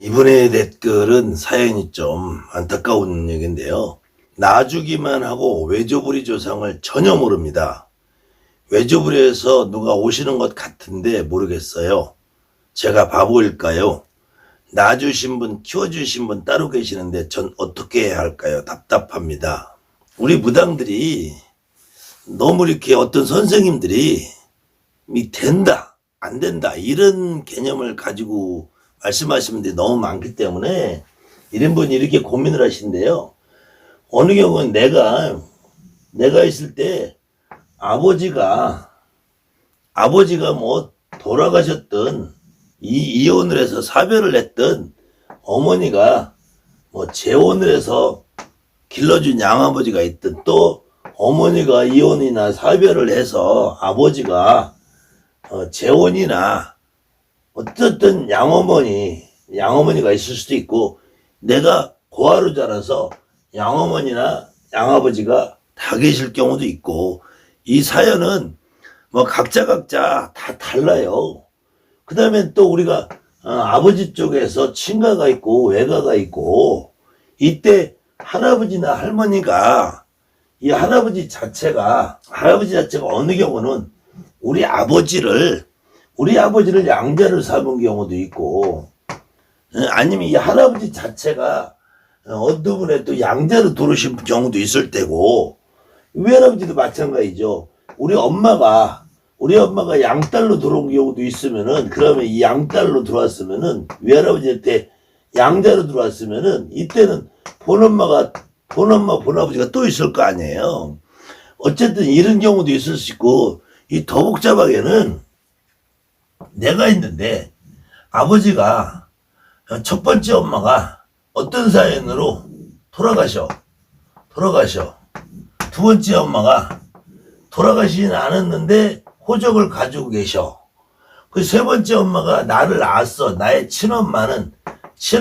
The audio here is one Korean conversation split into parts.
이번에 댓글은 사연이 좀 안타까운 얘기인데요. 놔주기만 하고 외조부리 조상을 전혀 모릅니다. 외조부리에서 누가 오시는 것 같은데 모르겠어요. 제가 바보일까요? 놔주신 분, 키워주신 분 따로 계시는데 전 어떻게 해야 할까요? 답답합니다. 우리 무당들이 너무 이렇게 어떤 선생님들이 된다, 안 된다 이런 개념을 가지고 말씀하시는 분들이 너무 많기 때문에 이런 분이 이렇게 고민을 하신대요. 어느 경우는 내가 있을 때 아버지가 뭐 돌아가셨던 이혼을 해서 사별을 했던 어머니가 뭐 재혼을 해서 길러준 양아버지가 있든 또 어머니가 이혼이나 사별을 해서 아버지가 재혼이나 어쨌든 양어머니가 있을 수도 있고 내가 고아로 자라서 양어머니나 양아버지가 다 계실 경우도 있고 이 사연은 뭐 각자 다 달라요. 그 다음에 또 우리가 아버지 쪽에서 친가가 있고 외가가 있고 이때 할아버지나 할머니가 이 할아버지 자체가 어느 경우는 우리 아버지를 양자를 삼은 경우도 있고 아니면 이 할아버지 자체가 어떤 분에 또 양자로 들어오신 경우도 있을 때고 외할아버지도 마찬가지죠. 우리 엄마가 양딸로 들어온 경우도 있으면은 그러면 이 양딸로 들어왔으면은 외할아버지한테 양자로 들어왔으면은 이때는 본엄마 본아버지가 또 있을 거 아니에요. 어쨌든 이런 경우도 있을 수 있고 이 더 복잡하게는 내가 있는데 아버지가 첫 번째 엄마가 어떤 사연으로 돌아가셔. 두 번째 엄마가 돌아가시지는 않았는데 호적을 가지고 계셔. 그 세 번째 엄마가 나를 낳았어. 나의 친엄마는 세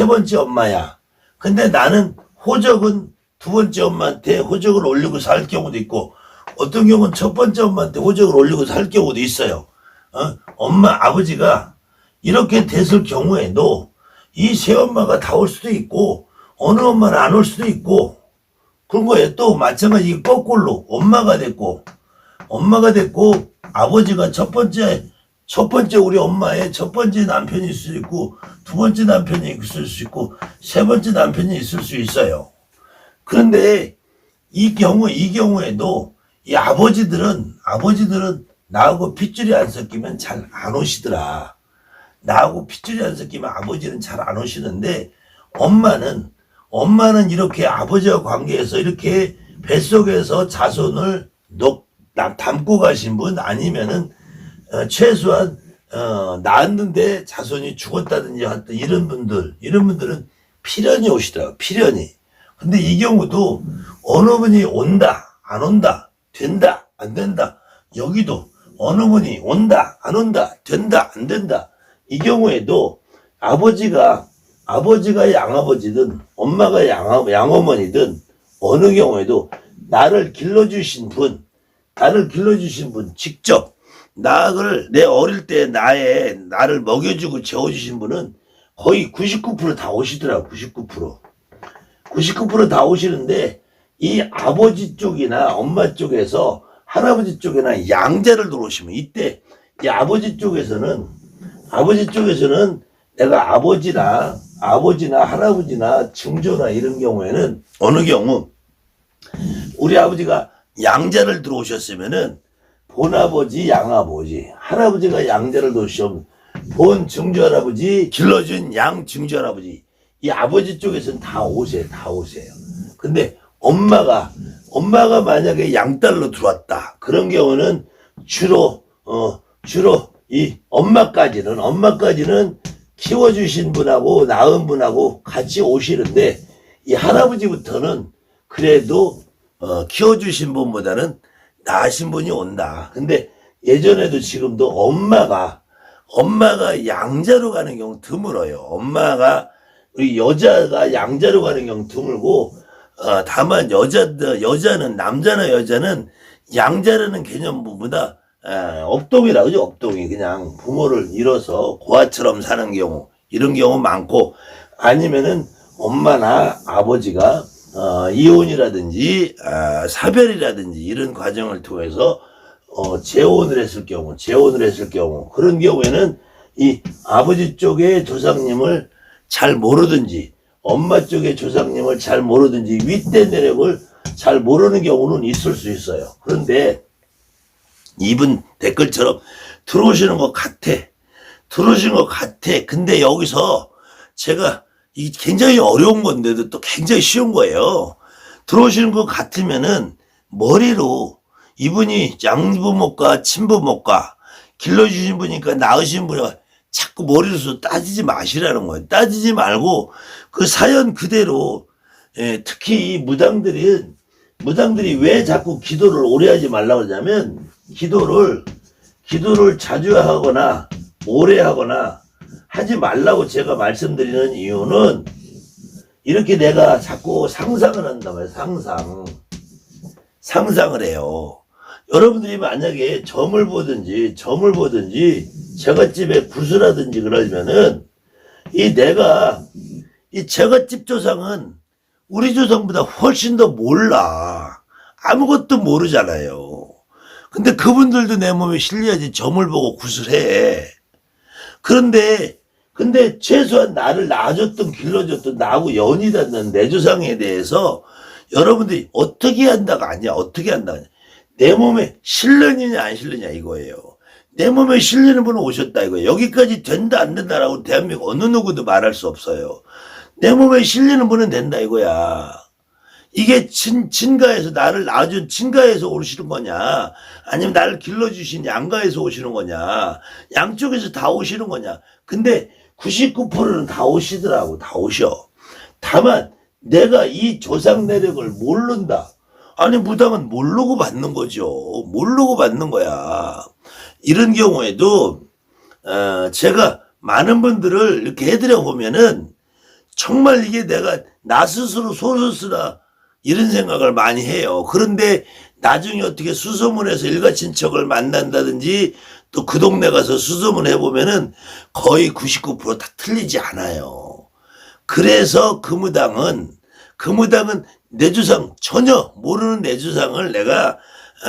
번째 엄마야. 근데 나는 호적은 두 번째 엄마한테 호적을 올리고 살 경우도 있고 어떤 경우는 첫 번째 엄마한테 호적을 올리고 살 경우도 있어요. 아버지가 이렇게 됐을 경우에도 이 세 엄마가 다 올 수도 있고 어느 엄마는 안 올 수도 있고 그런 거에 또 마찬가지 거꾸로 엄마가 됐고 아버지가 첫 번째 우리 엄마의 첫 번째 남편이 있을 수 있고 두 번째 남편이 있을 수 있고 세 번째 남편이 있을 수 있어요. 그런데 이 경우에도 이 아버지들은 나하고 핏줄이 안 섞이면 잘 안 오시더라. 나하고 핏줄이 안 섞이면 아버지는 잘 안 오시는데 엄마는 이렇게 아버지와 관계해서 이렇게 뱃속에서 자손을 담고 가신 분 아니면은 최소한 낳았는데 자손이 죽었다든지 하여튼 이런 분들은 필연이 오시더라고요. 필연이. 근데 이 경우도 어느 분이 온다 안 온다 된다 안 된다 여기도 어느 분이 온다 안 온다 된다 안 된다 이 경우에도 아버지가 양아버지든 엄마가 양어머니든 어느 경우에도 나를 길러주신 분 직접 내 어릴 때 나를 먹여주고 재워주신 분은 거의 99% 다 오시더라고. 99% 다 오시는데 이 아버지 쪽이나 엄마 쪽에서 할아버지 쪽이나 양자를 들어오시면 이때 이 아버지 쪽에서는 내가 아버지나 할아버지나 증조나 이런 경우에는 어느 경우 우리 아버지가 양자를 들어오셨으면은 본아버지 양아버지 할아버지가 양자를 들어오시면 본 증조할아버지 길러준 양 증조할아버지 이 아버지 쪽에서는 다 오세요. 근데 엄마가 만약에 양딸로 들어왔다. 그런 경우는 주로 이 엄마까지는 키워주신 분하고 낳은 분하고 같이 오시는데 이 할아버지부터는 그래도 키워주신 분보다는 낳으신 분이 온다. 근데 예전에도 지금도 엄마가 양자로 가는 경우 드물어요. 우리 여자가 양자로 가는 경우 드물고 다만 남자나 여자는 양자라는 개념보다 업동이라 그죠? 업동이 그냥 부모를 잃어서 고아처럼 사는 경우 이런 경우 많고, 아니면은 엄마나 아버지가 이혼이라든지 사별이라든지 이런 과정을 통해서 재혼을 했을 경우 그런 경우에는 이 아버지 쪽의 조상님을 잘 모르든지 엄마 쪽의 조상님을 잘 모르든지 윗대 내력을 잘 모르는 경우는 있을 수 있어요. 그런데 이분 댓글처럼 들어오시는 것 같아. 근데 여기서 제가 이게 굉장히 어려운 건데도 또 굉장히 쉬운 거예요. 들어오시는 것 같으면은 머리로 이분이 양부모과 친부모과 길러주신 분이니까 낳으신 분이니까 자꾸 머리로서 따지지 마시라는 거예요. 따지지 말고 그 사연 그대로, 특히 이 무당들이 왜 자꾸 기도를 오래 하지 말라고 하냐면 기도를 자주 하거나 오래 하거나 하지 말라고 제가 말씀드리는 이유는 이렇게 내가 자꾸 상상을 한단 말이에요. 상상을 해요. 여러분들이 만약에 점을 보든지 제갓집에 구슬하든지 그러면은 이 제갓집 조상은 우리 조상보다 훨씬 더 몰라. 아무것도 모르잖아요. 근데 그분들도 내 몸에 실려야지 점을 보고 구슬해. 근데 최소한 나를 낳아줬던 길러줬던 나하고 연이 닿는 내 조상에 대해서 여러분들이 어떻게 한다가 아니야. 내 몸에 실르느냐 안 실르냐 이거예요. 내 몸에 실리는 분은 오셨다 이거예요. 여기까지 된다 안 된다라고 대한민국 어느 누구도 말할 수 없어요. 내 몸에 실리는 분은 된다 이거야. 이게 친가에서 나를 낳아준 친가에서 오시는 거냐, 아니면 나를 길러주신 양가에서 오시는 거냐, 양쪽에서 다 오시는 거냐. 근데 99%는 다 오시더라고. 다 오셔. 다만 내가 이 조상 내력을 모른다. 아니 무당은 모르고 받는 거죠. 모르고 받는 거야. 이런 경우에도 제가 많은 분들을 이렇게 해드려 보면은 정말 이게 내가 나 스스로 소스스라 이런 생각을 많이 해요. 그런데 나중에 어떻게 수소문해서 일가친척을 만난다든지 또 그 동네 가서 수소문 해보면은 거의 99%다 틀리지 않아요. 그래서 그 무당은 내 조상 전혀 모르는 내 조상을 내가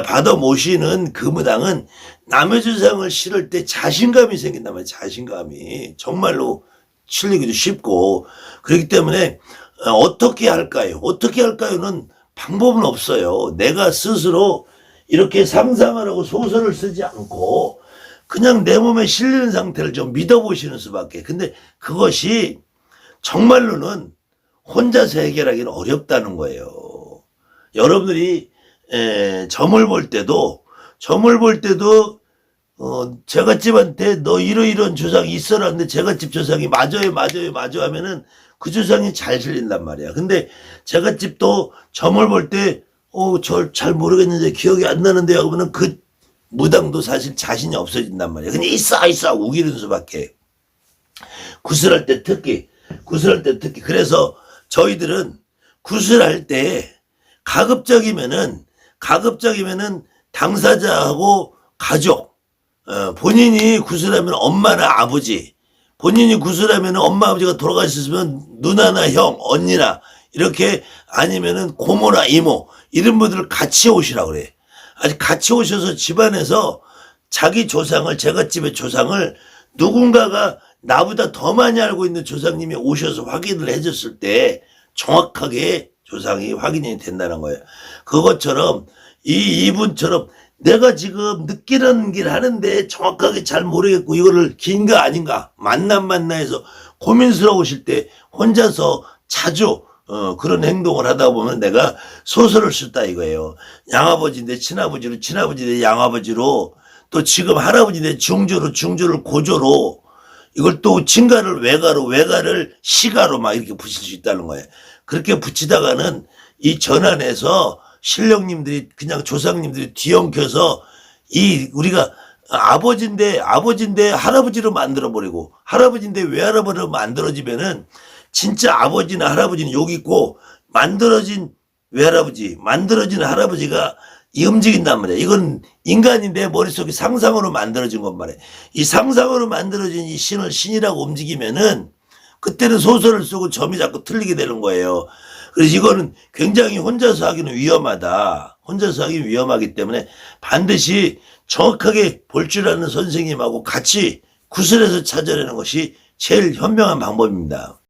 받아 모시는 그 무당은 남의 조상을 실을 때 자신감이 생긴단 말이에요. 자신감이 정말로 실리기도 쉽고. 그렇기 때문에 어떻게 할까요는 방법은 없어요. 내가 스스로 이렇게 상상을 하고 소설을 쓰지 않고 그냥 내 몸에 실리는 상태를 좀 믿어보시는 수밖에. 근데 그것이 정말로는 혼자서 해결하기는 어렵다는 거예요. 여러분들이 점을 볼 때도 제갓집한테 너 이런 조상이 있어라 하는데 제갓집 조상이 맞아요 하면은 그 조상이 잘 실린단 말이야. 근데 제갓집도 점을 볼 때 저 잘 모르겠는데 기억이 안 나는데 하면은 그 무당도 사실 자신이 없어진단 말이야. 그냥 있어 우기는 수밖에. 구슬할 때 특히. 그래서 저희들은 구슬할 때 가급적이면은 당사자하고 가족, 본인이 구슬하면 엄마나 아버지, 본인이 구슬하면 엄마 아버지가 돌아가셨으면 누나나 형, 언니나 이렇게, 아니면은 고모나 이모 이런 분들을 같이 오시라고 그래. 아직 같이 오셔서 집안에서 자기 조상을, 제갓집의 조상을 누군가가 나보다 더 많이 알고 있는 조상님이 오셔서 확인을 해줬을 때 정확하게 조상이 확인이 된다는 거예요. 그것처럼 이분처럼 내가 지금 느끼는 길 하는데 정확하게 잘 모르겠고 이거를 긴가 아닌가 만나해서 고민스러우실 때 혼자서 자주 그런 행동을 하다 보면 내가 소설을 썼다 이거예요. 양아버지인데 친아버지로, 친아버지인데 양아버지로, 또 지금 할아버지인데 중조를 고조로, 이걸 또 친가를 외가를 시가로 막 이렇게 붙일 수 있다는 거예요. 그렇게 붙이다가는 이 전환에서 신령님들이, 그냥 조상님들이 뒤엉켜서 우리가 아버지인데 할아버지로 만들어버리고, 할아버지인데 외할아버지로 만들어지면은 진짜 아버지나 할아버지는 여기 있고 만들어진 외할아버지, 만들어진 할아버지가 이 움직인단 말이야. 이건 인간이 내 머릿속에 상상으로 만들어진 것 말이야. 이 상상으로 만들어진 이 신을 신이라고 움직이면은 그때는 소설을 쓰고 점이 자꾸 틀리게 되는 거예요. 그래서 이거는 굉장히 혼자서 하기는 위험하다. 혼자서 하기 위험하기 때문에 반드시 정확하게 볼 줄 아는 선생님하고 같이 구슬해서 찾아내는 것이 제일 현명한 방법입니다.